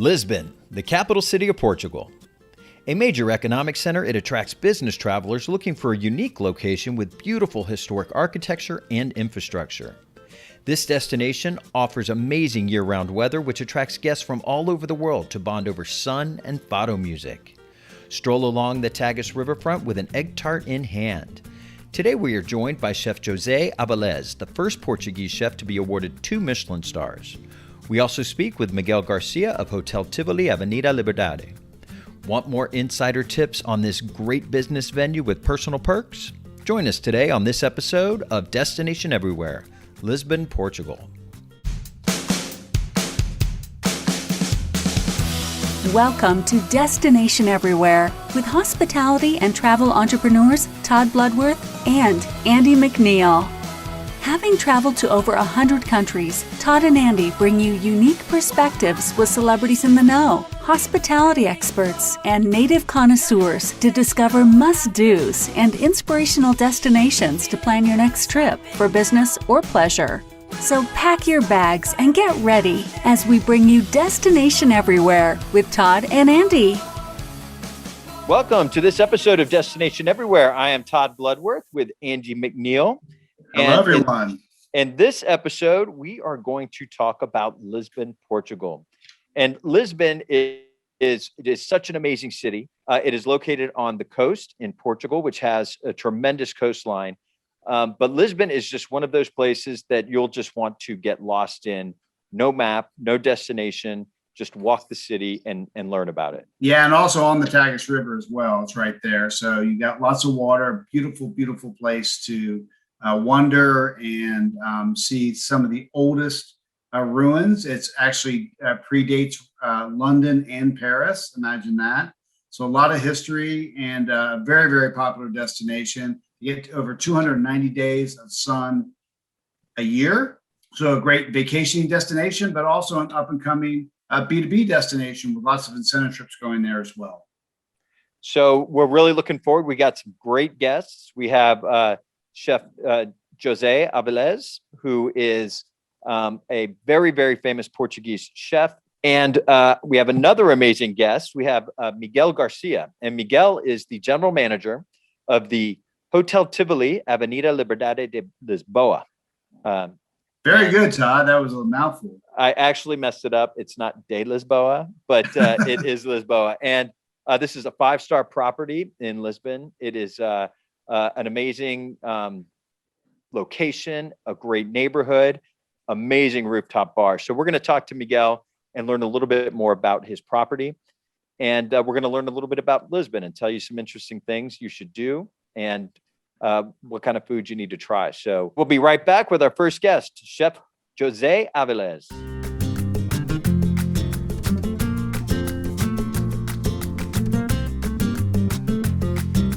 Lisbon, the capital city of Portugal. A major economic center, it attracts business travelers looking for a unique location with beautiful historic architecture and infrastructure. This destination offers amazing year-round weather, which attracts guests from all over the world to bond over sun and fado music. Stroll along the Tagus riverfront with an egg tart in hand. Today we are joined by Chef José Avillez, the first Portuguese chef to be awarded 2 Michelin stars. We also speak with Miguel Garcia of Hotel Tivoli Avenida Liberdade. Want more insider tips on this great business venue with personal perks? Join us today on this episode of Destination Everywhere, Lisbon, Portugal. Welcome to Destination Everywhere with hospitality and travel entrepreneurs Todd Bludworth and Andy McNeill. Having traveled to over 100 countries, Todd and Andy bring you unique perspectives with celebrities in the know, hospitality experts, and native connoisseurs to discover must-dos and inspirational destinations to plan your next trip for business or pleasure. So pack your bags and get ready as we bring you Destination Everywhere with Todd and Andy. Welcome to this episode of Destination Everywhere. I am Todd Bludworth with Andy McNeill. Hello, everyone. In this episode, we are going to talk about Lisbon, Portugal. And Lisbon is such an amazing city. It is located on the coast in Portugal, which has a tremendous coastline. But Lisbon is just one of those places that you'll just want to get lost in. No map, no destination, just walk the city and learn about it. Yeah, and also on the Tagus River as well. It's right there. So you got lots of water, beautiful, beautiful place to wander and see some of the oldest ruins. It's actually predates London and Paris. Imagine that. So a lot of history and a very, very popular destination. You get over 290 days of sun a year. So a great vacationing destination, but also an up and coming B2B destination with lots of incentive trips going there as well. So we're really looking forward. We got some great guests. We have Chef José Avillez, who is a very, very famous Portuguese chef. And we have another amazing guest. We have Miguel Garcia. And Miguel is the general manager of the Hotel Tivoli Avenida Liberdade Lisboa. Very good, Todd. That was a mouthful. I actually messed it up. It's not de Lisboa, but it is Lisboa. And this is a 5-star property in Lisbon. It is an amazing location, a great neighborhood, amazing rooftop bar. So we're going to talk to Miguel and learn a little bit more about his property. And we're going to learn a little bit about Lisbon and tell you some interesting things you should do and what kind of food you need to try. So we'll be right back with our first guest, Chef José Avillez.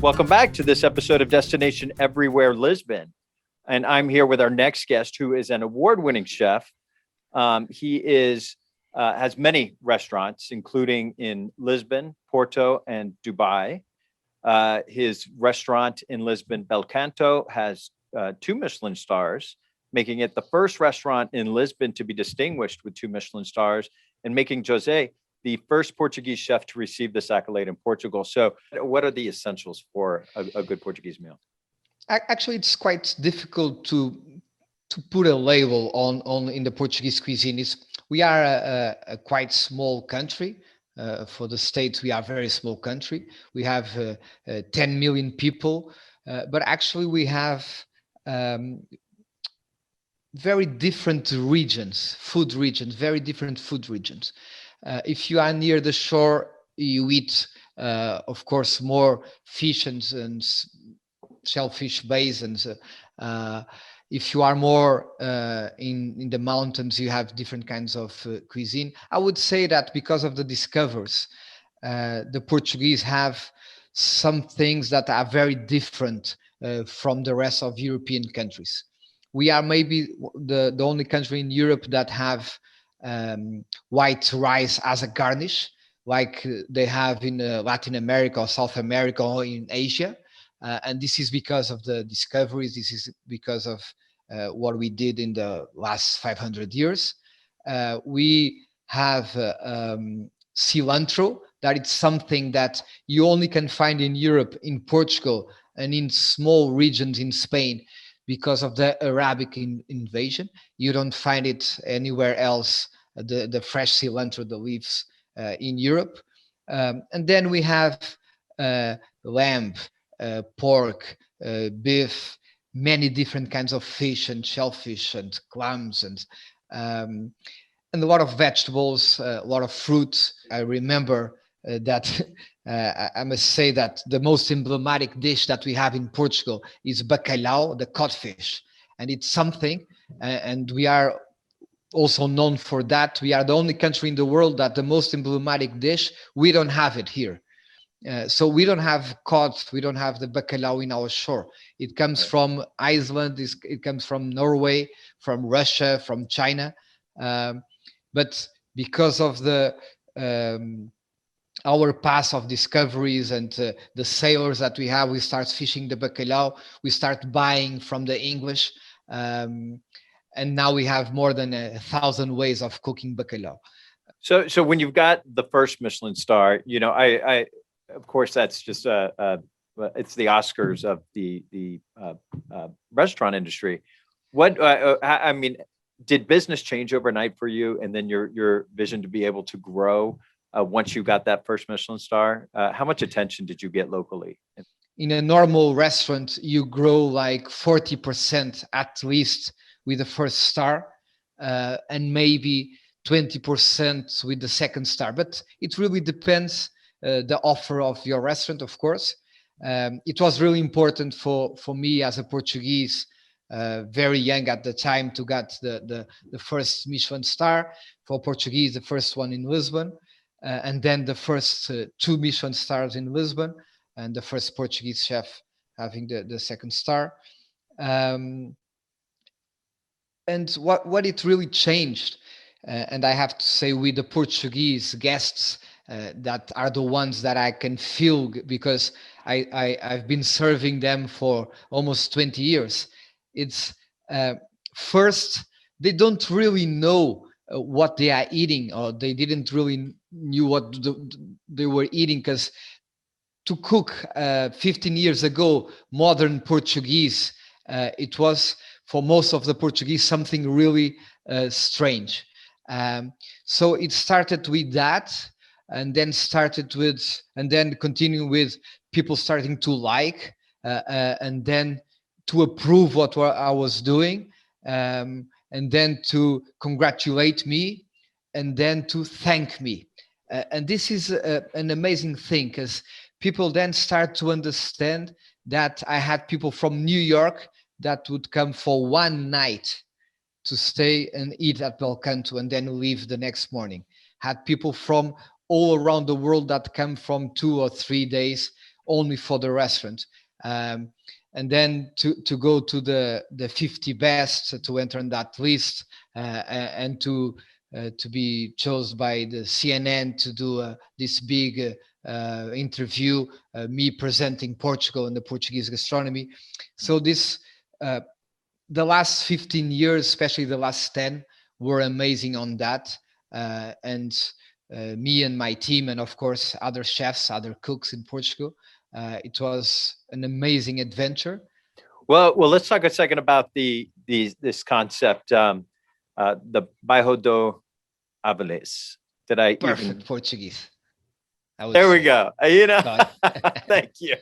Welcome back to this episode of Destination Everywhere Lisbon. And I'm here with our next guest, who is an award-winning chef. He has many restaurants, including in Lisbon, Porto, and Dubai. His restaurant in Lisbon, Bel Canto, has 2 Michelin stars, making it the first restaurant in Lisbon to be distinguished with 2 Michelin stars, and making José the first Portuguese chef to receive this accolade in Portugal. So what are the essentials for a good Portuguese meal? Actually, it's quite difficult to put a label on in the Portuguese cuisine. We are a quite small country. For the States, we are a very small country. We have 10 million people, but actually we have very different regions, very different food regions. If you are near the shore, you eat, of course, more fish and shellfish basins. If you are more in the mountains, you have different kinds of cuisine. I would say that because of the discoveries, the Portuguese have some things that are very different from the rest of European countries. We are maybe the only country in Europe that have white rice as a garnish, like they have in Latin America or South America or in Asia. And this is because of the discoveries. This is because of what we did in the last 500 years. We have cilantro, that it's something that you only can find in Europe, in Portugal, and in small regions in Spain because of the Arabic invasion. You don't find it anywhere else, the fresh cilantro, the leaves in Europe. And then we have lamb, pork, beef, many different kinds of fish and shellfish and clams and a lot of vegetables, a lot of fruit. I remember that I must say that the most emblematic dish that we have in Portugal is bacalhau, the codfish. And it's something, and we are also known for that. We are the only country in the world that the most emblematic dish, we don't have it here. So we don't have cod, we don't have the bacalhau in our shore. It comes from Iceland, it comes from Norway, from Russia, from China. But because of our past of discoveries and the sailors that we have, we start fishing the bacalhau, we start buying from the English, and now we have more than 1,000 ways of cooking bacalhau. So when you've got the first Michelin star, you know, I of course that's just it's the Oscars of the restaurant industry. What I mean, did business change overnight for you, and then your vision to be able to grow once you got that first Michelin star? How much attention did you get locally? In a normal restaurant, you grow like 40% at least with the first star, and maybe 20% with the second star. But it really depends the offer of your restaurant, of course. It was really important for me as a Portuguese, very young at the time, to get the first Michelin star. For Portuguese, the first one in Lisbon, and then the first 2 Michelin stars in Lisbon, and the first Portuguese chef having the second star. And what it really changed, and I have to say with the Portuguese guests, that are the ones that I can feel, because I've been serving them for almost 20 years. It's first, they don't really know what they are eating, or they didn't really knew what they were eating, because to cook 15 years ago, modern Portuguese, it was for most of the Portuguese something really strange. So it started with that, and then continue with people starting to like, and then to approve what I was doing, and then to congratulate me, and then to thank me. And this is an amazing thing, because people then start to understand that I had people from New York that would come for one night to stay and eat at Belcanto and then leave the next morning. Had people from all around the world that come from 2 or 3 days only for the restaurant. And then to go to the 50 best, to enter on that list, and to be chosen by the CNN to do this big interview, me presenting Portugal and the Portuguese gastronomy. So this, the last 15 years, especially the last 10, were amazing on that. And me and my team, and of course other chefs, other cooks in Portugal, it was an amazing adventure. Well, let's talk a second about this concept, the Bairro do Aville. Did I perfect Portuguese? There we go. You know, thank you.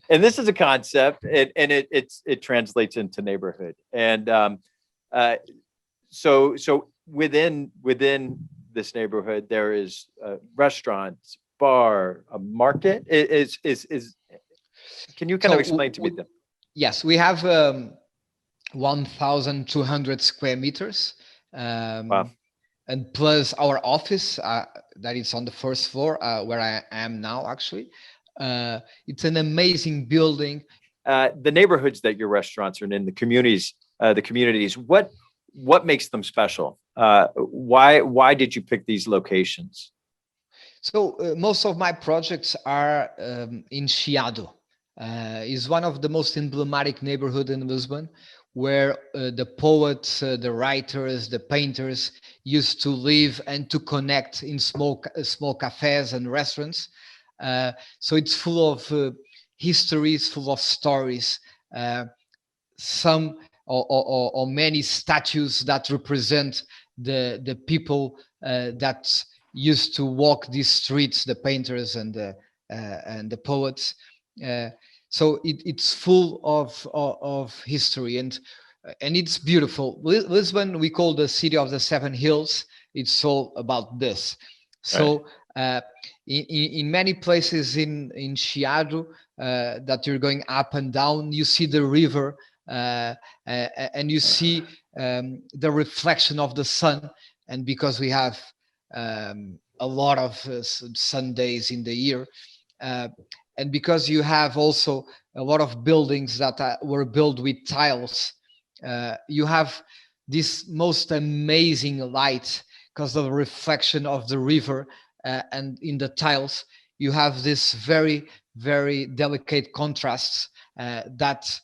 And this is a concept, and it translates into neighborhood, and so within this neighborhood there is a restaurant, bar, a market. Can you kind of explain to me that? Yes, we have 1,200 square meters, Wow. And plus our office that is on the first floor, where I am now. Actually, it's an amazing building. The neighborhoods that your restaurants are in, the communities, what makes them special? Why did you pick these locations? So most of my projects are in Chiado. Is one of the most emblematic neighborhood in Lisbon, where the poets, the writers, the painters used to live and to connect in small cafes and restaurants. So it's full of histories, full of stories. Some or many statues that represent the people that used to walk these streets, the painters and the poets. So it's full of history, and it's beautiful. Lisbon, we call the city of the seven hills. It's all about this. So in many places in Chiado that you're going up and down, you see the river, and you see the reflection of the sun. And because we have a lot of Sundays in the year, and because you have also a lot of buildings that were built with tiles, you have this most amazing light because of the reflection of the river, and in the tiles you have this very, very delicate contrasts that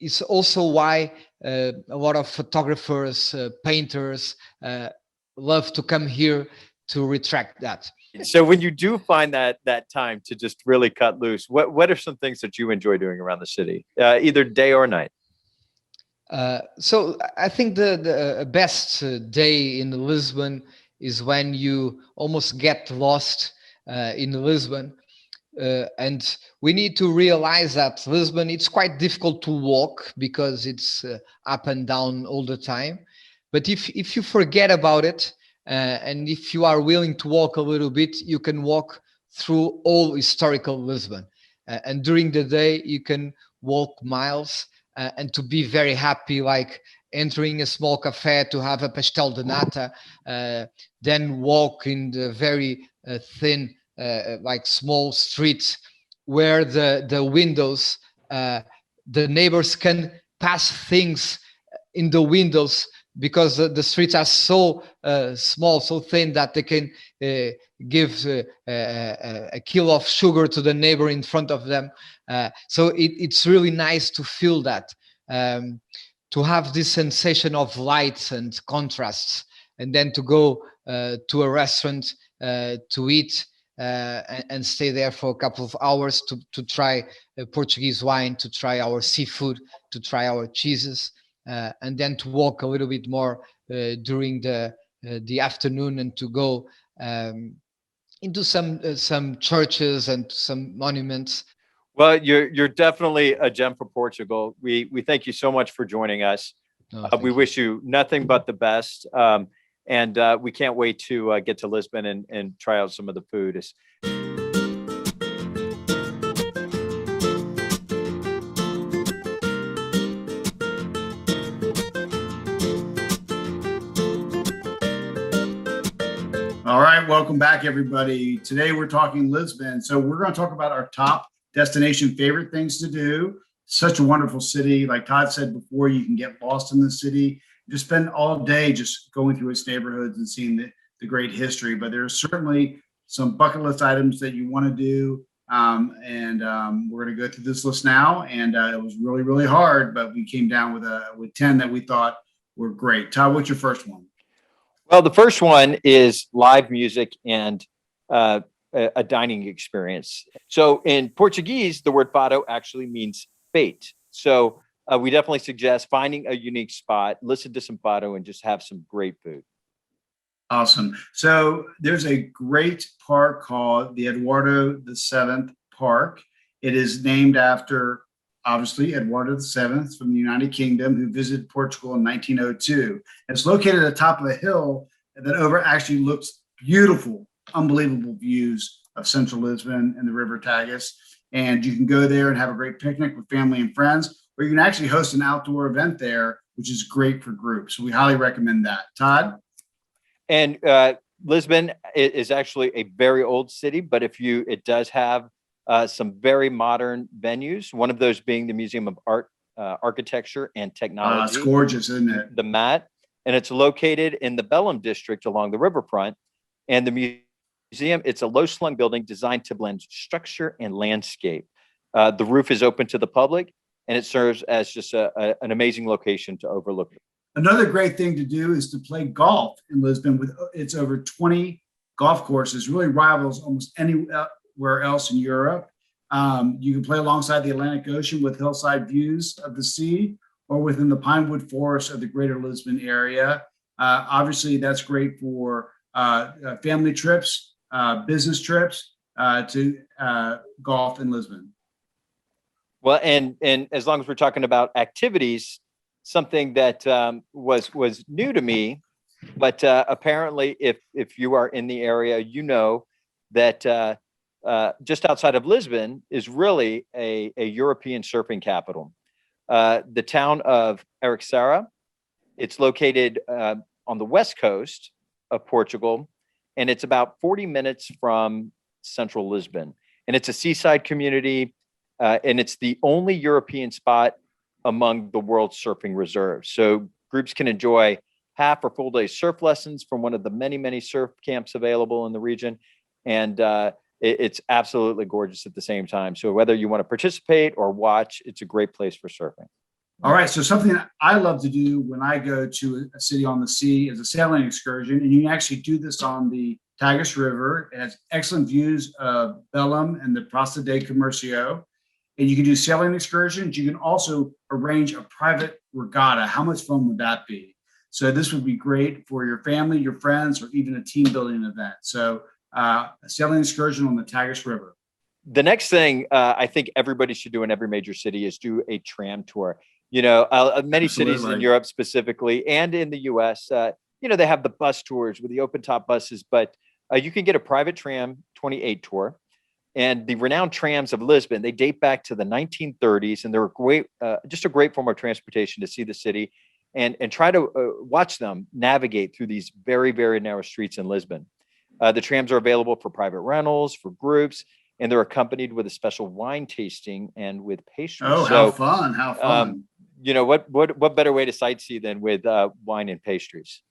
is also why a lot of photographers, painters love to come here to retract that. So when you do find that time to just really cut loose, what are some things that you enjoy doing around the city, either day or night? So I think the best day in Lisbon is when you almost get lost in Lisbon. And we need to realize that Lisbon, it's quite difficult to walk because it's up and down all the time. But if you forget about it, and if you are willing to walk a little bit, you can walk through all historical Lisbon. And during the day, you can walk miles and to be very happy, like entering a small cafe to have a pastel de nata, then walk in the very thin, like small streets where the windows, the neighbors can pass things in the windows because the streets are so small, so thin that they can give a kilo of sugar to the neighbor in front of them. So it's really nice to feel that, to have this sensation of lights and contrasts, and then to go to a restaurant to eat and stay there for a couple of hours to try Portuguese wine, to try our seafood, to try our cheeses, and then to walk a little bit more during the afternoon and to go into some churches and some monuments. Well, you're definitely a gem for Portugal. We thank you so much for joining us. We wish you nothing but the best. And we can't wait to get to Lisbon and try out some of the food. All right, welcome back, everybody. Today we're talking Lisbon. So we're going to talk about our top destination favorite things to do. Such a wonderful city. Like Todd said before, you can get lost in the city. Just spend all day just going through its neighborhoods and seeing the great history. But there's certainly some bucket list items that you want to do. We're going to go through this list now. And it was really, really hard, but we came down with 10 that we thought were great. Todd, what's your first one? Well, the first one is live music and a dining experience. So in Portuguese, the word fado actually means fate. So we definitely suggest finding a unique spot, listen to some fado, and just have some great food. Awesome. So there's a great park called the Eduardo VII Park. It is named after, obviously, Eduardo VII from the United Kingdom, who visited Portugal in 1902. It's located at the top of a hill that actually looks beautiful, unbelievable views of central Lisbon and the River Tagus. And you can go there and have a great picnic with family and friends, or you can actually host an outdoor event there, which is great for groups. So we highly recommend that. Todd? And Lisbon is actually a very old city, but it does have some very modern venues. One of those being the Museum of Art, Architecture and Technology. It's gorgeous, isn't it? The MAT, and it's located in the Belém district along the riverfront. And the museum, it's a low-slung building designed to blend structure and landscape. The roof is open to the public, and it serves as just an amazing location to overlook. Another great thing to do is to play golf in Lisbon. With it's over 20 golf courses, really rivals almost anywhere else in Europe. You can play alongside the Atlantic Ocean with hillside views of the sea, or within the pinewood forest of the greater Lisbon area. Obviously, that's great for family trips, business trips to golf in Lisbon. Well, and as long as we're talking about activities, something that was new to me, but apparently, if you are in the area, you know that just outside of Lisbon is really a European surfing capital. The town of Ericeira, it's located on the west coast of Portugal, and it's about 40 minutes from central Lisbon. And it's a seaside community, and it's the only European spot among the world's surfing reserves. So groups can enjoy half or full day surf lessons from one of the many, many surf camps available in the region. And it's absolutely gorgeous at the same time. So whether you want to participate or watch, it's a great place for surfing. All right. So something that I love to do when I go to a city on the sea is a sailing excursion. And you can actually do this on the Tagus River. It has excellent views of Belém and the Praça de Comércio. And you can do sailing excursions. You can also arrange a private regatta. How much fun would that be? So this would be great for your family, your friends, or even a team building event. So a sailing excursion on the Tagus River. The next thing I think everybody should do in every major city is do a tram tour. You know, many cities in Europe specifically, and in the US, they have the bus tours with the open top buses, but you can get a private tram 28 tour. And the renowned trams of Lisbon, they date back to the 1930s, and they're great, just a great form of transportation to see the city and try to watch them navigate through these very, very narrow streets in Lisbon. The trams are available for private rentals, for groups, and they're accompanied with a special wine tasting and with pastries. Oh, how fun. How fun. What better way to sightsee than with wine and pastries?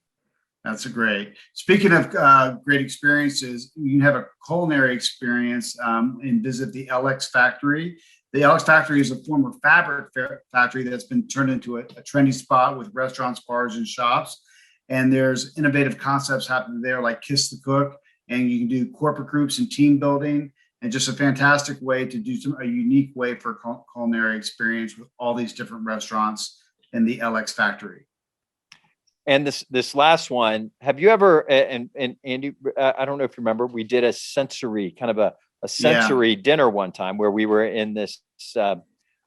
That's great. Speaking of great experiences, you can have a culinary experience and visit the LX Factory. The LX Factory is a former fabric factory that's been turned into a trendy spot with restaurants, bars, and shops. And there's innovative concepts happening there, like Kiss the Cook, and you can do corporate groups and team building, and just a fantastic way to do a unique way for culinary experience with all these different restaurants in the LX Factory. And this last one, have you ever, and Andy, I don't know if you remember, we did a sensory, kind of a sensory dinner one time where we were in this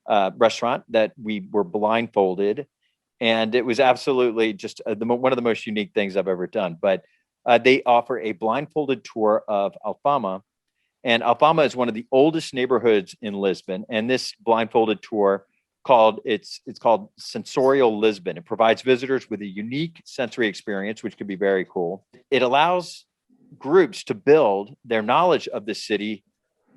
restaurant that we were blindfolded. And it was absolutely just one of the most unique things I've ever done. But they offer a blindfolded tour of Alfama. And Alfama is one of the oldest neighborhoods in Lisbon. And this blindfolded tour it's called Sensorial Lisbon. It provides visitors with a unique sensory experience, which can be very cool. It allows groups to build their knowledge of the city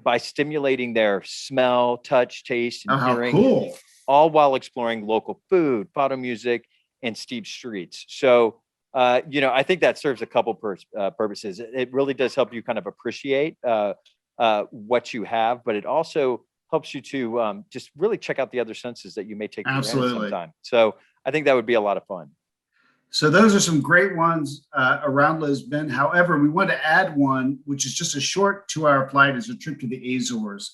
by stimulating their smell, touch, taste, and hearing, cool. All while exploring local food, photo music, and steep streets. So, I think that serves a couple purposes. It really does help you kind of appreciate what you have, but it also helps you to just really check out the other senses that you may take for granted sometime. So I think that would be a lot of fun. So those are some great ones around Lisbon. However, we want to add one, which is just a short 2-hour flight, is a trip to the Azores.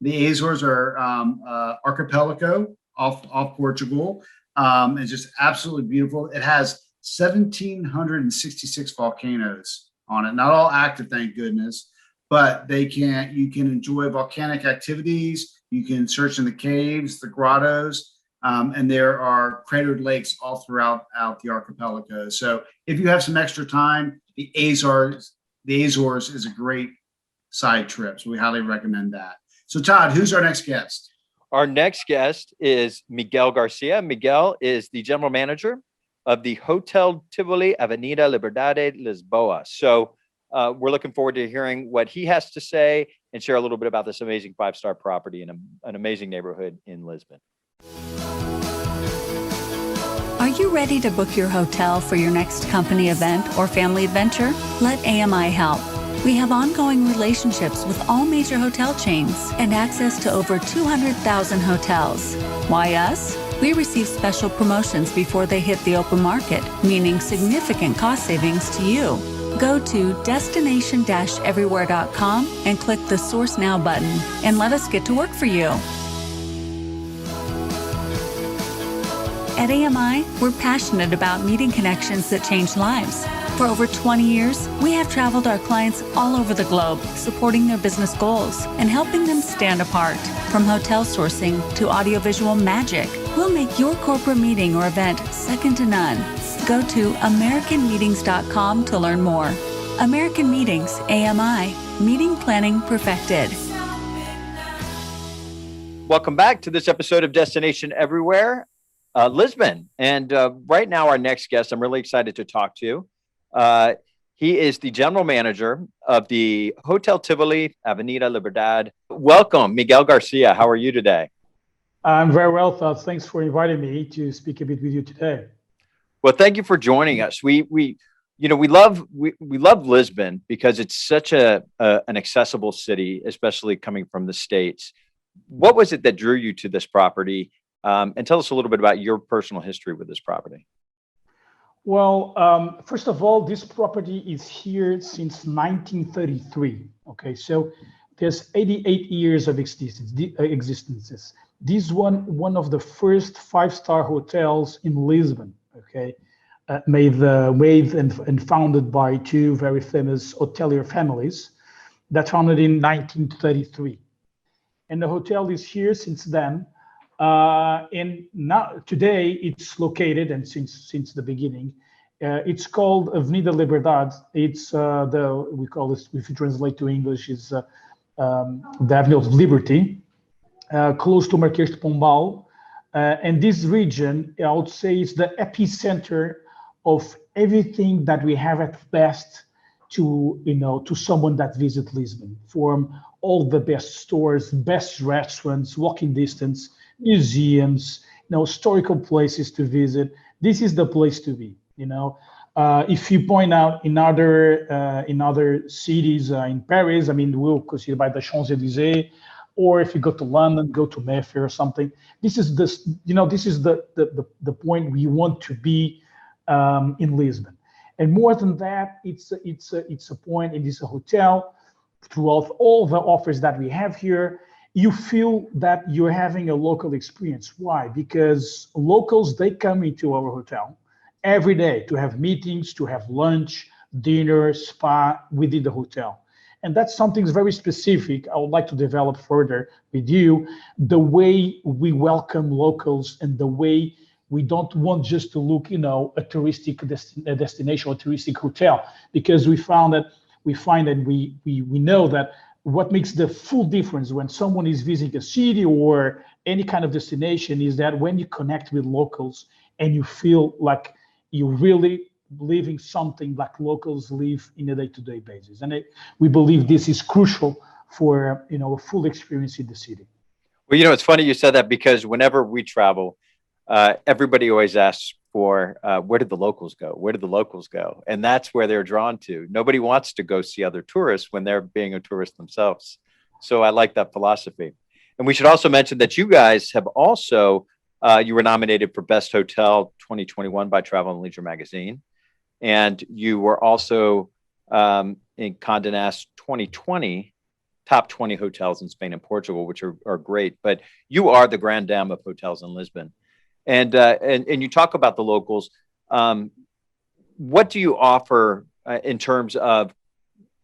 The Azores are archipelago off Portugal. It's just absolutely beautiful. It has 1,766 volcanoes on it. Not all active, thank goodness. But you can enjoy volcanic activities. You can search in the caves, the grottos, and there are cratered lakes all throughout the archipelago. So if you have some extra time, the Azores is a great side trip. So we highly recommend that. So Todd, who's our next guest? Our next guest is Miguel Garcia. Miguel is the general manager of the Hotel Tivoli Avenida Liberdade Lisboa. So we're looking forward to hearing what he has to say and share a little bit about this amazing 5-star property in an amazing neighborhood in Lisbon. Are you ready to book your hotel for your next company event or family adventure? Let AMI help. We have ongoing relationships with all major hotel chains and access to over 200,000 hotels. Why us? We receive special promotions before they hit the open market, meaning significant cost savings to you. Go to destination-everywhere.com and click the Source Now button and let us get to work for you. At AMI, we're passionate about meeting connections that change lives. For over 20 years, we have traveled our clients all over the globe, supporting their business goals and helping them stand apart. From hotel sourcing to audiovisual magic, we'll make your corporate meeting or event second to none. Go to AmericanMeetings.com to learn more. American Meetings, AMI, meeting planning perfected. Welcome back to this episode of Destination Everywhere, Lisbon. And right now, our next guest, I'm really excited to talk to. He is the general manager of the Hotel Tivoli Avenida Liberdade. Welcome, Miguel Garcia. How are you today? I'm very well, Todd. Thanks for inviting me to speak a bit with you today. Well, thank you for joining us. We love Lisbon because it's such an accessible city, especially coming from the States. What was it that drew you to this property? And tell us a little bit about your personal history with this property. Well, first of all, this property is here since 1933. Okay, so there's 88 years of existences. This one of the first five-star hotels in Lisbon. Okay, made and founded by two very famous hotelier families that founded in 1933. And the hotel is here since then. And now today it's located, and since the beginning, it's called Avenida Liberdade. It's we call this, if you translate to English, is the Avenue of Liberty, close to Marquês de Pombal. And this region, I would say, is the epicenter of everything that we have at best to someone that visits Lisbon. From all the best stores, best restaurants, walking distance, museums, historical places to visit. This is the place to be. If you point out in other cities, in Paris, I mean, we'll consider by the Champs-Élysées, or if you go to London, go to Mayfair or something. This is the point we want to be in Lisbon. And more than that, it's a point, it is a hotel. Throughout all the offers that we have here, you feel that you're having a local experience. Why? Because locals, they come into our hotel every day to have meetings, to have lunch, dinner, spa within the hotel. And that's something very specific I would like to develop further with you, the way we welcome locals and the way we don't want just to look, a touristic destination or touristic hotel, because we know that what makes the full difference when someone is visiting a city or any kind of destination is that when you connect with locals and you feel like you're really living something like locals live in a day-to-day basis. And we believe this is crucial for, a full experience in the city. Well, it's funny you said that, because whenever we travel, everybody always asks for where did the locals go? Where did the locals go? And that's where they're drawn to. Nobody wants to go see other tourists when they're being a tourist themselves. So I like that philosophy. And we should also mention that you guys have also, you were nominated for Best Hotel 2021 by Travel and Leisure magazine. And you were also in Condé Nast 2020 top 20 hotels in Spain and Portugal, which are great. But you are the grand dame of hotels in Lisbon. And you talk about the locals. What do you offer in terms of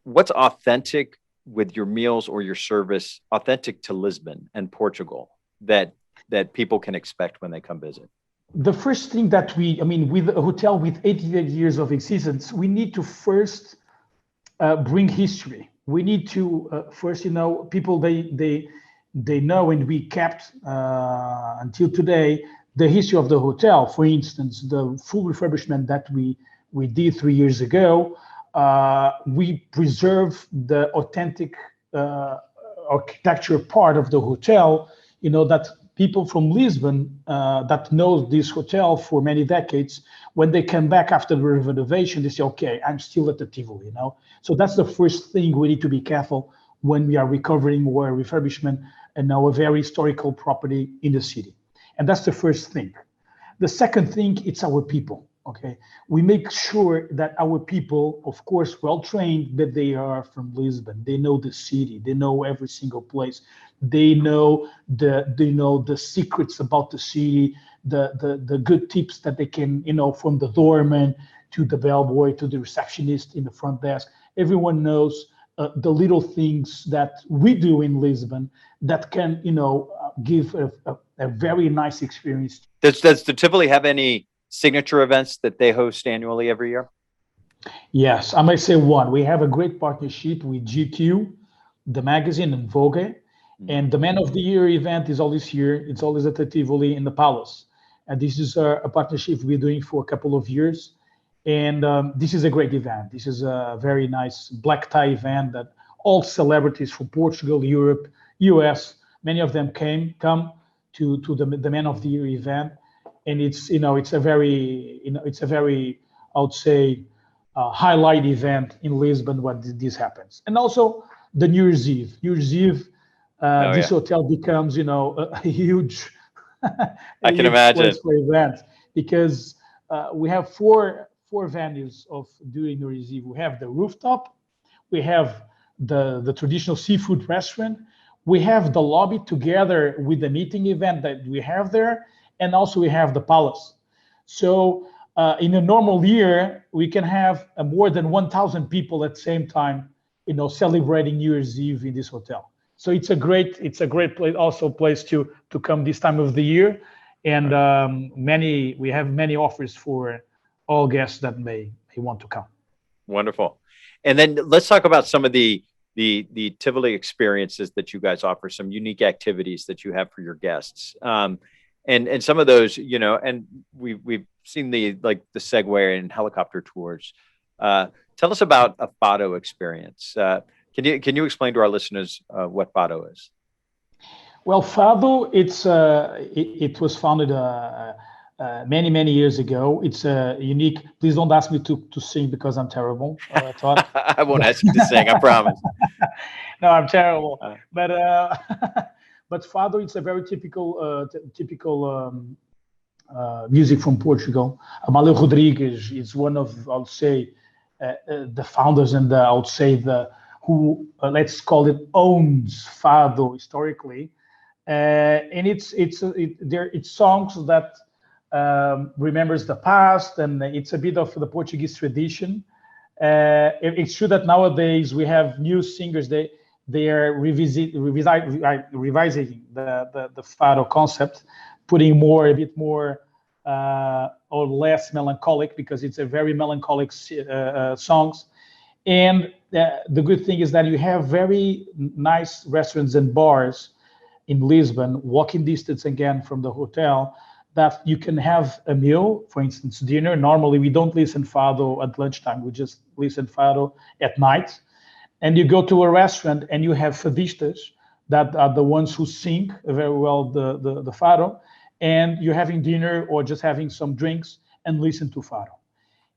what's authentic with your meals or your service, authentic to Lisbon and Portugal, that people can expect when they come visit? The first thing that with a hotel with 88 years of existence, we need to first bring history. We need to first, people they know, and we kept until today the history of the hotel. For instance, the full refurbishment that we did 3 years ago, we preserve the authentic architecture part of the hotel. That people from Lisbon that know this hotel for many decades, when they come back after the renovation, they say, okay, I'm still at the Tivoli, you know? So that's the first thing we need to be careful when we are recovering or refurbishment and now a very historical property in the city. And that's the first thing. The second thing, it's our people, okay? We make sure that our people, of course, well-trained, that they are from Lisbon. They know the city, they know every single place. They know the secrets about the city, the good tips that they can, you know, from the doorman to the bellboy to the receptionist in the front desk. Everyone knows the little things that we do in Lisbon that can, you know, give a very nice experience. Does the Tivoli have any signature events that they host annually every year? Yes, I might say one. We have a great partnership with GQ, the magazine, and Vogue. And the Man of the Year event is always here. It's always at the Tivoli in the Palace. And this is a partnership we're doing for a couple of years. And this is a great event. This is a very nice black tie event that all celebrities from Portugal, Europe, US, many of them come to the Man of the Year event. And it's, you know, it's a very, I would say, highlight event in Lisbon when this happens. And also the New Year's Eve. New Year's Eve, this hotel becomes, you know, a huge, I can imagine, place for events, because we have four venues of doing New Year's Eve. We have the rooftop, we have the traditional seafood restaurant, we have the lobby together with the meeting event that we have there, and also we have the palace. So in a normal year, we can have more than 1,000 people at the same time, you know, celebrating New Year's Eve in this hotel. So it's a great place, also place to come this time of the year, and we have many offers for all guests that may want to come. Wonderful. And then let's talk about some of the Tivoli experiences that you guys offer, some unique activities that you have for your guests. And some of those, you know, and we've seen the Segway and helicopter tours. Tell us about a Fado experience. Can you explain to our listeners what Fado is? Well, Fado, it was founded many years ago. It's unique. Please don't ask me to sing because I'm terrible. Todd. I won't ask you to sing. I promise. No, I'm terrible. But Fado, it's a very typical music from Portugal. Amália Rodrigues is one of, I would say, the founders and I would say who let's call it owns Fado historically, and it's songs that remembers the past, and it's a bit of the Portuguese tradition. It's true that nowadays we have new singers. They are revising the Fado concept, putting a bit more or less melancholic, because it's a very melancholic songs. And the good thing is that you have very nice restaurants and bars in Lisbon, walking distance again from the hotel, that you can have a meal, for instance, dinner. Normally we don't listen Fado at lunchtime, we just listen Fado at night. And you go to a restaurant and you have fadistas that are the ones who sing very well the Fado, and you're having dinner or just having some drinks and listen to Fado.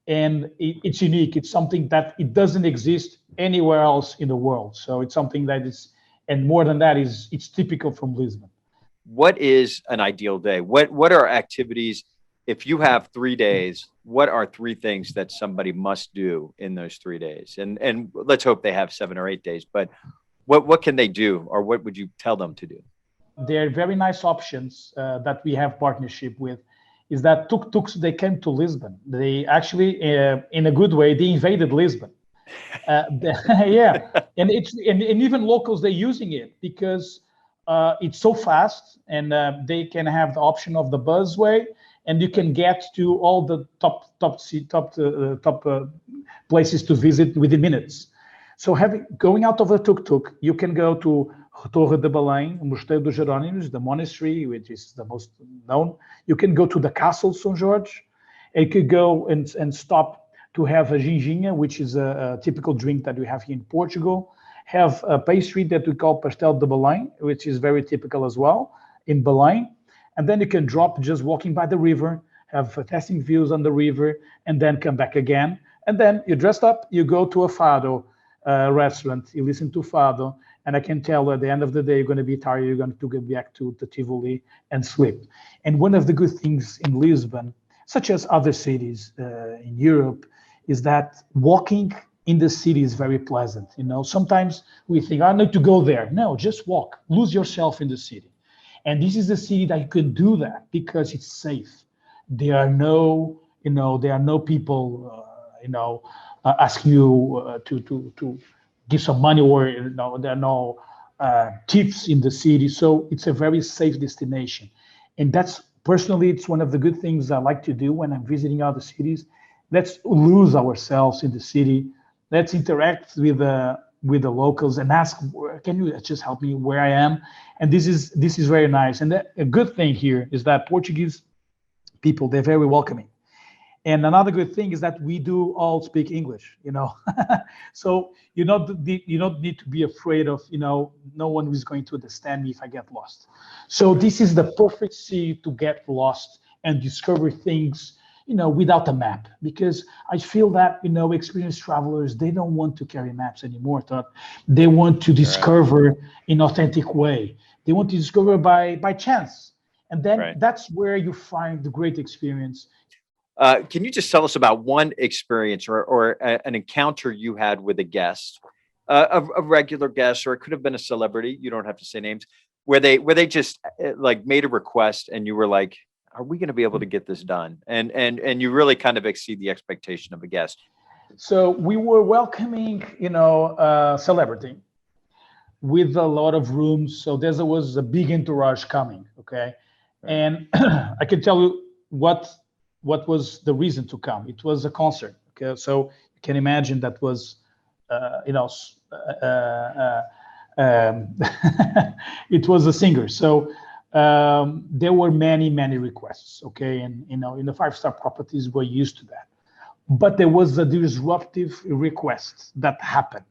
And it's unique. It's something that it doesn't exist anywhere else in the world. So it's something that is, and more than that, it's typical from Lisbon. What is an ideal day? What are activities? If you have 3 days, what are 3 things that somebody must do in those 3 days? And let's hope they have 7 or 8 days, but what can they do, or what would you tell them to do? There are very nice options that we have partnership with, is that tuk-tuks, they came to Lisbon. They actually, in a good way, they invaded Lisbon. Yeah, and even locals, they're using it because it's so fast, and they can have the option of the busway, and you can get to all the top places to visit within minutes. So going out of the tuk-tuk, you can go to Torre de Belém, Mosteiro dos Jerónimos, the monastery, which is the most known. You can go to the Castle São Jorge, and you could go and stop to have a ginginha, which is a typical drink that we have here in Portugal. Have a pastry that we call Pastel de Belém, which is very typical as well. in Belém, and then you can drop just walking by the river, have fantastic views on the river, and then come back again. And then you dressed up, you go to a fado restaurant, you listen to fado, and I can tell at the end of the day, you're going to be tired, you're going to get back to the Tivoli and sleep. And one of the good things in Lisbon, such as other cities in Europe, is that walking in the city is very pleasant. You know, sometimes we think, I need to go there. No, just walk, lose yourself in the city. And this is a city that you can do that because it's safe. There are no, there are no people, ask you to give some money, or there are no thieves in the city. So it's a very safe destination, and that's personally, it's one of the good things I like to do when I'm visiting other cities. Let's lose ourselves in the city. Let's interact with the locals and ask, can you just help me where I am? And this is very nice. And a good thing here is that Portuguese people, they're very welcoming. And another good thing is that we do all speak English, so you don't need to be afraid of, no one is going to understand me if I get lost. So this is the perfect city to get lost and discover things, without a map, because I feel that, experienced travelers, they don't want to carry maps anymore. They want to discover in authentic way. They want to discover by chance. And then that's where you find the great experience. Can you just tell us about one experience or an encounter you had with a guest, a regular guest, or it could have been a celebrity, you don't have to say names, where they just like made a request and you were like, are we going to be able to get this done? And you really kind of exceed the expectation of a guest. So we were welcoming, a celebrity with a lot of rooms. So there was a big entourage coming. Okay. And I can tell you what was the reason to come. It was a concert. Okay. So you can imagine that was, it was a singer. So there were many requests. Okay. And, in the 5-star properties, we're used to that. But there was a disruptive request that happened.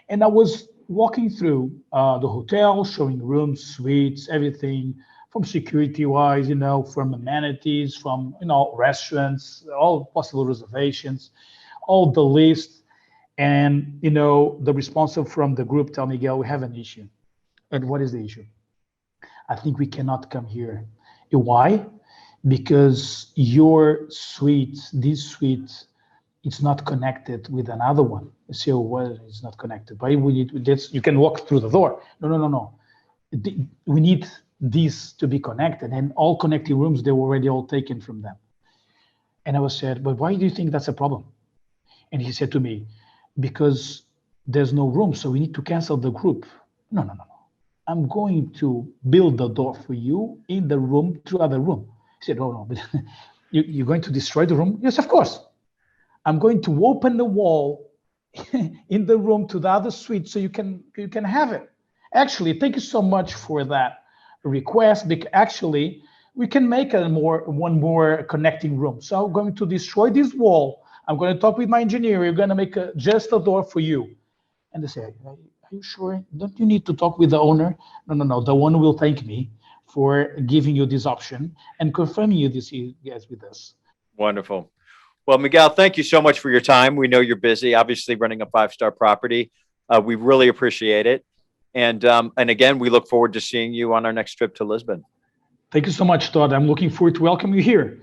And I was walking through the hotel, showing rooms, suites, everything, from security-wise, from amenities, from, restaurants, all possible reservations, all the list. And, the responsible from the group tell Miguel, we have an issue. And what is the issue? I think we cannot come here. Why? Because your suite, this suite, it's not connected with another one. You say, oh, well, it's not connected. But we need this. You can walk through the door. No. We need these to be connected, and all connecting rooms, they were already all taken from them. And I was said, but why do you think that's a problem? And he said to me, because there's no room, so we need to cancel the group. No. I'm going to build the door for you in the room through other room. He said, oh no, but you're going to destroy the room? Yes, of course. I'm going to open the wall in the room to the other suite so you can have it. Actually, thank you so much for that request, because actually we can make one more connecting room. So I'm going to destroy this wall. I'm going to talk with my engineer. We're going to make just a door for you. And they say, are you sure? Don't you need to talk with the owner? No. The owner will thank me for giving you this option and confirming you this guys with us. Wonderful. Well, Miguel, thank you so much for your time. We know you're busy, obviously running a 5-star property. We really appreciate it. And again, we look forward to seeing you on our next trip to Lisbon. Thank you so much, Todd. I'm looking forward to welcome you here.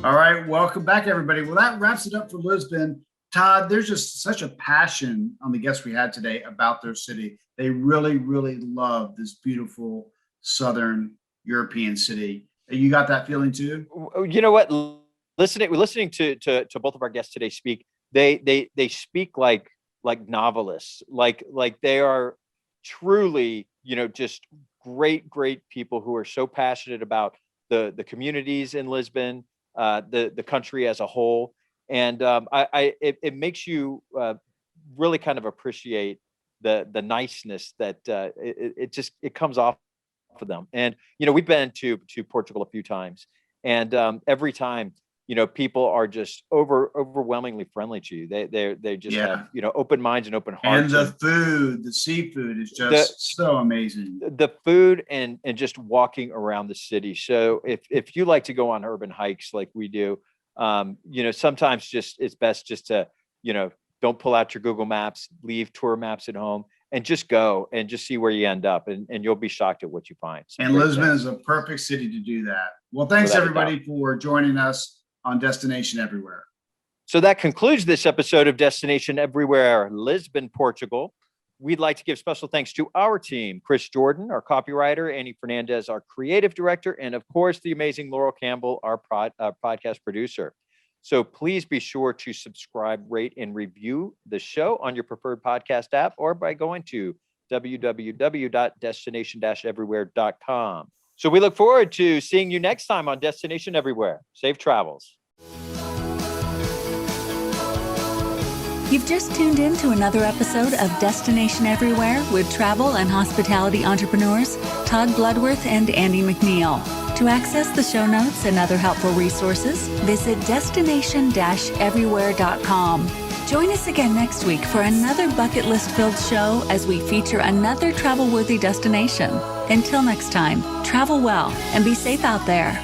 All right, welcome back, everybody. Well, that wraps it up for Lisbon. Todd, there's just such a passion on the guests we had today about their city. They really, really love this beautiful Southern European city. You got that feeling too? You know what? Listening to both of our guests today speak, they speak like novelists, like they are truly, just great people who are so passionate about the communities in Lisbon, the country as a whole. And it makes you really kind of appreciate the niceness that it comes off of them. And we've been to Portugal a few times, And every time, people are just overwhelmingly friendly to you. They just have, open minds and open hearts. And the seafood is just so amazing. The food and just walking around the city. So if you like to go on urban hikes like we do, sometimes it's best just to, don't pull out your Google Maps, leave tour maps at home, and just go and just see where you end up. And you'll be shocked at what you find. And Lisbon is a perfect city to do that. Well, thanks everybody for joining us on Destination Everywhere. So that concludes this episode of Destination Everywhere, Lisbon, Portugal. We'd like to give special thanks to our team, Chris Jordan, our copywriter, Annie Fernandez, our creative director, and of course, the amazing Laurel Campbell, our podcast producer. So please be sure to subscribe, rate, and review the show on your preferred podcast app or by going to www.destination-everywhere.com. So we look forward to seeing you next time on Destination Everywhere. Safe travels. You've just tuned in to another episode of Destination Everywhere with travel and hospitality entrepreneurs Todd Bludworth and Andy McNeill. To access the show notes and other helpful resources, visit destination-everywhere.com. Join us again next week for another bucket list filled show as we feature another travel-worthy destination. Until next time, travel well and be safe out there.